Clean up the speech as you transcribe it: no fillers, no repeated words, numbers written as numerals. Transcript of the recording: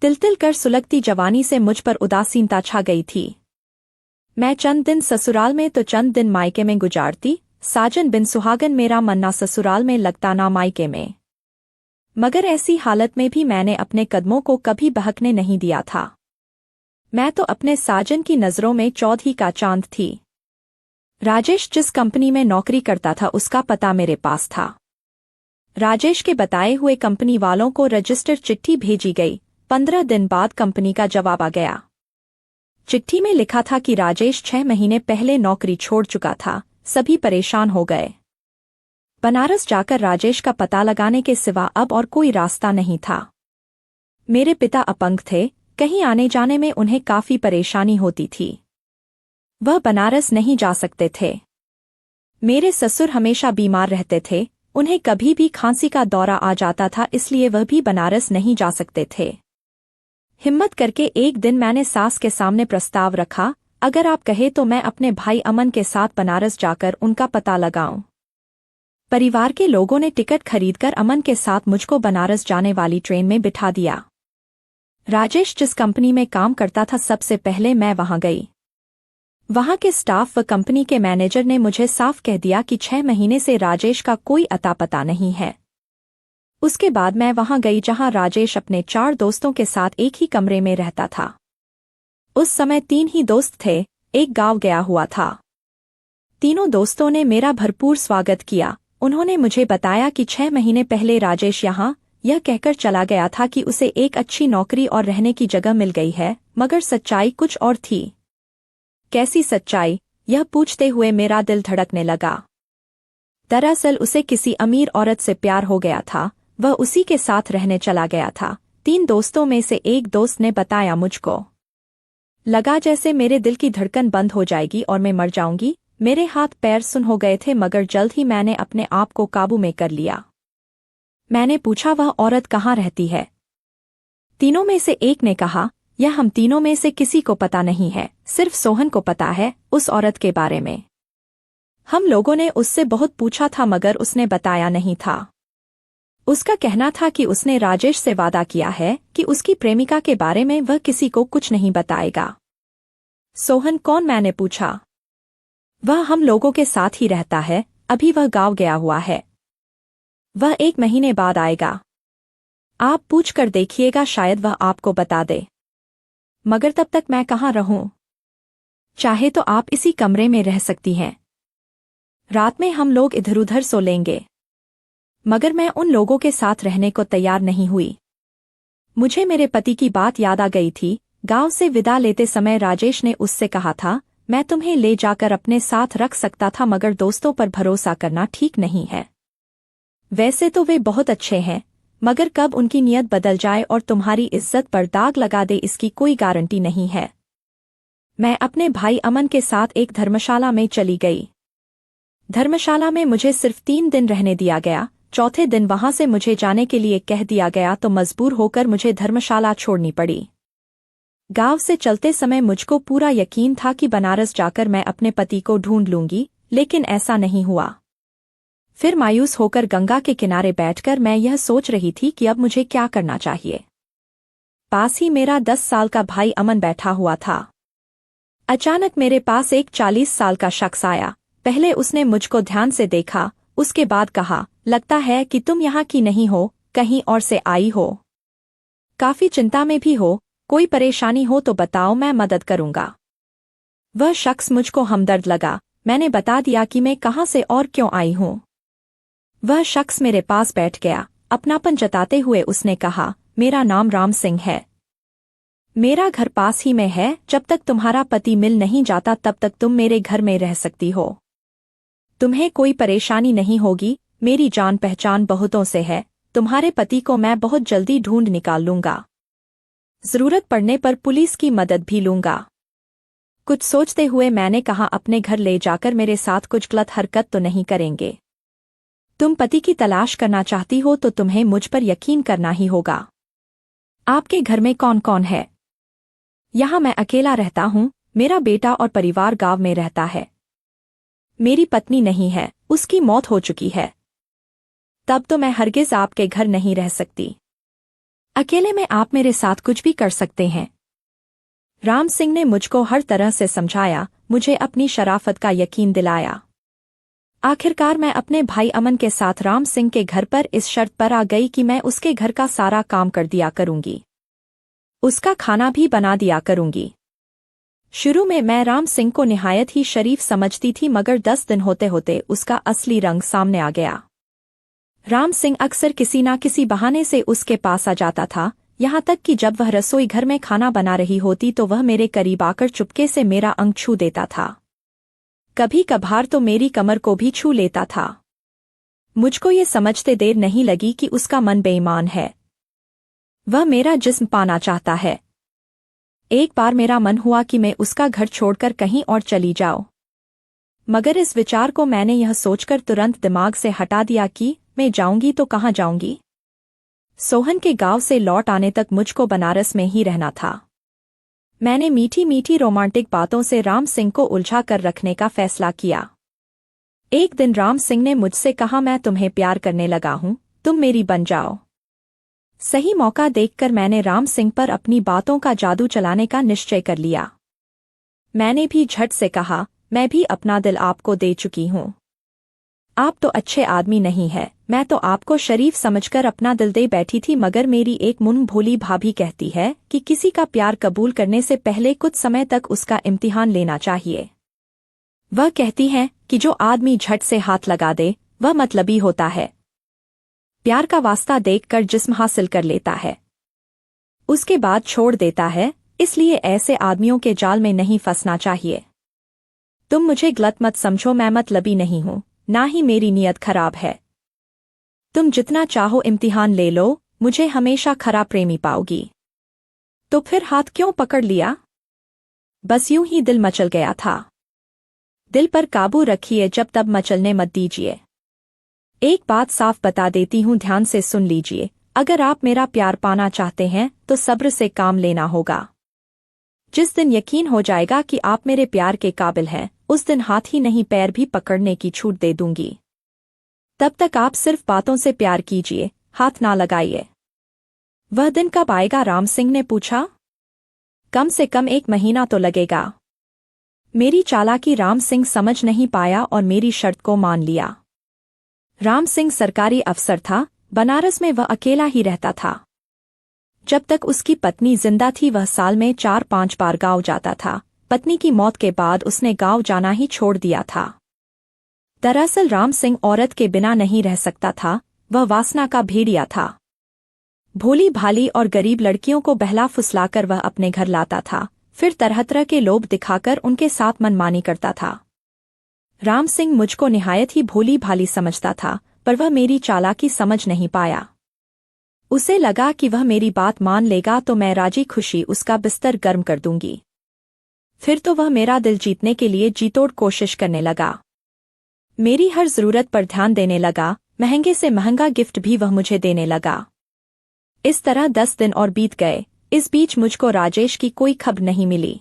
तिल-तिल कर सुलगती जवानी से मुझ पर उदासीनता छा गई थी। मैं चंद दिन ससुराल में तो चंद दिन मायके में गुजारती, साजन बिन सुहागन मेरा मन ना ससुराल में लगता ना मायके में। मगर ऐसी हालत में भी मैंने अपने कदमों को कभी बहकने नहीं दिया था। मैं तो अपने साजन की नज़रों में चौदही का चांद थी। राजेश जिस कंपनी में नौकरी करता था उसका पता मेरे पास था। राजेश के बताए हुए कंपनी वालों को रजिस्टर चिट्ठी भेजी गई। 15 दिन बाद कंपनी का जवाब आ गया। चिट्ठी में लिखा था कि राजेश 6 महीने पहले नौकरी छोड़ चुका था। सभी परेशान हो गए। बनारस जाकर राजेश का पता लगाने के सिवा अब और कोई रास्ता नहीं था। मेरे पिता अपंग थे, कहीं आने जाने में उन्हें काफी परेशानी होती थी। वह बनारस नहीं जा सकते थे। मेरे ससुर हमेशा बीमार रहते थे, उन्हें कभी भी खांसी का दौरा आ जाता था, इसलिए वह भी बनारस नहीं जा सकते थे। हिम्मत करके एक दिन मैंने सास के सामने प्रस्ताव रखा, अगर आप कहे तो मैं अपने भाई अमन के साथ बनारस जाकर उनका पता लगाऊं। परिवार के लोगों ने टिकट खरीदकर अमन के साथ मुझको बनारस जाने वाली ट्रेन में बिठा दिया। राजेश जिस कंपनी में काम करता था सबसे पहले मैं वहां गई। वहां के स्टाफ व कंपनी के मैनेजर ने मुझे साफ कह दिया कि 6 महीने से राजेश का कोई अता पता नहीं है। उसके बाद मैं वहां गई जहां राजेश अपने 4 दोस्तों के साथ एक ही कमरे में रहता था। उस समय 3 ही दोस्त थे, एक गांव गया हुआ था। तीनों दोस्तों ने मेरा भरपूर स्वागत किया। उन्होंने मुझे बताया कि 6 महीने पहले राजेश यहाँ यह कहकर चला गया था कि उसे एक अच्छी नौकरी और रहने की जगह मिल गई है, मगर सच्चाई कुछ और थी। कैसी सच्चाई, यह पूछते हुए मेरा दिल धड़कने लगा। दरअसल उसे किसी अमीर औरत से प्यार हो गया था, वह उसी के साथ रहने चला गया था। 3 दोस्तों में से एक दोस्त ने बताया मुझको। लगा जैसे मेरे दिल की धड़कन बंद हो जाएगी और मैं मर जाऊंगी। मेरे हाथ पैर सुन हो गए थे, मगर जल्द ही मैंने अपने आप को काबू में कर लिया। मैंने पूछा, वह औरत कहाँ रहती है? तीनों में से एक ने कहा, यह हम तीनों में से किसी को पता नहीं है, सिर्फ सोहन को पता है उस औरत के बारे में। हम लोगों ने उससे बहुत पूछा था मगर उसने बताया नहीं था। उसका कहना था कि उसने राजेश से वादा किया है कि उसकी प्रेमिका के बारे में वह किसी को कुछ नहीं बताएगा। सोहन कौन? मैंने पूछा। वह हम लोगों के साथ ही रहता है, अभी वह गांव गया हुआ है। वह 1 महीने बाद आएगा। आप पूछ कर देखिएगा, शायद वह आपको बता दे। मगर तब तक मैं कहाँ रहूं? चाहे तो आप इसी कमरे में रह सकती हैं। रात में हम लोग इधर उधर सो लेंगे। मगर मैं उन लोगों के साथ रहने को तैयार नहीं हुई। मुझे मेरे पति की बात याद आ गई थी। गांव से विदा लेते समय राजेश ने उससे कहा था, मैं तुम्हें ले जाकर अपने साथ रख सकता था, मगर दोस्तों पर भरोसा करना ठीक नहीं है। वैसे तो वे बहुत अच्छे हैं, मगर कब उनकी नीयत बदल जाए और तुम्हारी इज्जत पर दाग लगा दे इसकी कोई गारंटी नहीं है। मैं अपने भाई अमन के साथ एक धर्मशाला में चली गई। धर्मशाला में मुझे सिर्फ 3 दिन रहने दिया गया। चौथे दिन वहां से मुझे जाने के लिए कह दिया गया, तो मजबूर होकर मुझे धर्मशाला छोड़नी पड़ी। गांव से चलते समय मुझको पूरा यकीन था कि बनारस जाकर मैं अपने पति को ढूंढ लूंगी, लेकिन ऐसा नहीं हुआ। फिर मायूस होकर गंगा के किनारे बैठकर मैं यह सोच रही थी कि अब मुझे क्या करना चाहिए। पास ही मेरा 10 साल का भाई अमन बैठा हुआ था। अचानक मेरे पास एक 40 साल का शख्स आया। पहले उसने मुझको ध्यान से देखा, उसके बाद कहा, लगता है कि तुम यहाँ की नहीं हो, कहीं और से आई हो। काफी चिंता में भी हो, कोई परेशानी हो तो बताओ, मैं मदद करूंगा। वह शख्स मुझको हमदर्द लगा। मैंने बता दिया कि मैं कहाँ से और क्यों आई हूँ। वह शख्स मेरे पास बैठ गया। अपनापन जताते हुए उसने कहा, मेरा नाम राम सिंह है। मेरा घर पास ही में है। जब तक तुम्हारा पति मिल नहीं जाता तब तक तुम मेरे घर में रह सकती हो। तुम्हें कोई परेशानी नहीं होगी। मेरी जान पहचान बहुतों से है। तुम्हारे पति को मैं बहुत जल्दी ढूंढ निकाल लूंगा। जरूरत पड़ने पर पुलिस की मदद भी लूंगा। कुछ सोचते हुए मैंने कहा, अपने घर ले जाकर मेरे साथ कुछ गलत हरकत तो नहीं करेंगे? तुम पति की तलाश करना चाहती हो तो तुम्हें मुझ पर यकीन करना ही होगा। आपके घर में कौन कौन है? यहाँ मैं अकेला रहता हूँ। मेरा बेटा और परिवार गांव में रहता है। मेरी पत्नी नहीं है, उसकी मौत हो चुकी है। तब तो मैं हरगिज आपके घर नहीं रह सकती। अकेले में आप मेरे साथ कुछ भी कर सकते हैं। राम सिंह ने मुझको हर तरह से समझाया, मुझे अपनी शराफत का यकीन दिलाया। आखिरकार मैं अपने भाई अमन के साथ राम सिंह के घर पर इस शर्त पर आ गई कि मैं उसके घर का सारा काम कर दिया करूंगी, उसका खाना भी बना दिया करूंगी। शुरू में मैं राम सिंह को निहायत ही शरीफ समझती थी, मगर 10 दिन होते होते उसका असली रंग सामने आ गया। राम सिंह अक्सर किसी ना किसी बहाने से उसके पास आ जाता था, यहाँ तक कि जब वह रसोई घर में खाना बना रही होती तो वह मेरे करीब आकर चुपके से मेरा अंग छू देता था। कभी कभार तो मेरी कमर को भी छू लेता था। मुझको ये समझते देर नहीं लगी कि उसका मन बेईमान है, वह मेरा जिस्म पाना चाहता है। एक बार मेरा मन हुआ कि मैं उसका घर छोड़कर कहीं और चली जाऊं, मगर इस विचार को मैंने यह सोचकर तुरंत दिमाग से हटा दिया कि मैं जाऊंगी तो कहाँ जाऊंगी। सोहन के गांव से लौट आने तक मुझको बनारस में ही रहना था। मैंने मीठी मीठी रोमांटिक बातों से राम सिंह को उलझा कर रखने का फैसला किया। एक दिन राम सिंह ने मुझसे कहा, मैं तुम्हें प्यार करने लगा हूं, तुम मेरी बन जाओ। सही मौका देखकर मैंने राम सिंह पर अपनी बातों का जादू चलाने का निश्चय कर लिया। मैंने भी झट से कहा, मैं भी अपना दिल आपको दे चुकी हूं। आप तो अच्छे आदमी नहीं है, मैं तो आपको शरीफ समझकर अपना दिल दे बैठी थी, मगर मेरी एक मुन भोली भाभी कहती है कि किसी का प्यार कबूल करने से पहले कुछ समय तक उसका इम्तिहान लेना चाहिए। वह कहती है कि जो आदमी झट से हाथ लगा दे वह मतलबी होता है, प्यार का वास्ता देखकर जिस्म हासिल कर लेता है, उसके बाद छोड़ देता है। इसलिए ऐसे आदमियों के जाल में नहीं फंसना चाहिए। तुम मुझे गलत मत समझो, मैं मतलबी नहीं हूं, ना ही मेरी नीयत खराब है। तुम जितना चाहो इम्तिहान ले लो, मुझे हमेशा खरा प्रेमी पाओगी। तो फिर हाथ क्यों पकड़ लिया? बस यूं ही दिल मचल गया था। दिल पर काबू रखिए, जब तब मचलने मत दीजिए। एक बात साफ बता देती हूं, ध्यान से सुन लीजिए। अगर आप मेरा प्यार पाना चाहते हैं तो सब्र से काम लेना होगा। जिस दिन यकीन हो जाएगा कि आप मेरे प्यार के काबिल हैं, उस दिन हाथ ही नहीं पैर भी पकड़ने की छूट दे दूंगी। तब तक आप सिर्फ बातों से प्यार कीजिए, हाथ ना लगाइए। वह दिन कब आएगा? राम सिंह ने पूछा। कम से कम 1 महीना तो लगेगा। मेरी चालाकी राम सिंह समझ नहीं पाया और मेरी शर्त को मान लिया। राम सिंह सरकारी अफसर था, बनारस में वह अकेला ही रहता था। जब तक उसकी पत्नी जिंदा थी वह साल में 4-5 बार गांव जाता था। पत्नी की मौत के बाद उसने गांव जाना ही छोड़ दिया था। दरअसल राम सिंह औरत के बिना नहीं रह सकता था, वह वासना का भेड़िया था। भोली भाली और गरीब लड़कियों को बहला फुसलाकर वह अपने घर लाता था, फिर तरह तरह के लोभ दिखाकर उनके साथ मनमानी करता था। राम सिंह मुझको निहायत ही भोली भाली समझता था, पर वह मेरी चालाकी समझ नहीं पाया। उसे लगा कि वह मेरी बात मान लेगा तो मैं राजी खुशी उसका बिस्तर गर्म कर दूंगी। फिर तो वह मेरा दिल जीतने के लिए जीतोड़ कोशिश करने लगा। मेरी हर जरूरत पर ध्यान देने लगा, महंगे से महंगा गिफ्ट भी वह मुझे देने लगा। इस तरह 10 दिन और बीत गए। इस बीच मुझको राजेश की कोई खबर नहीं मिली।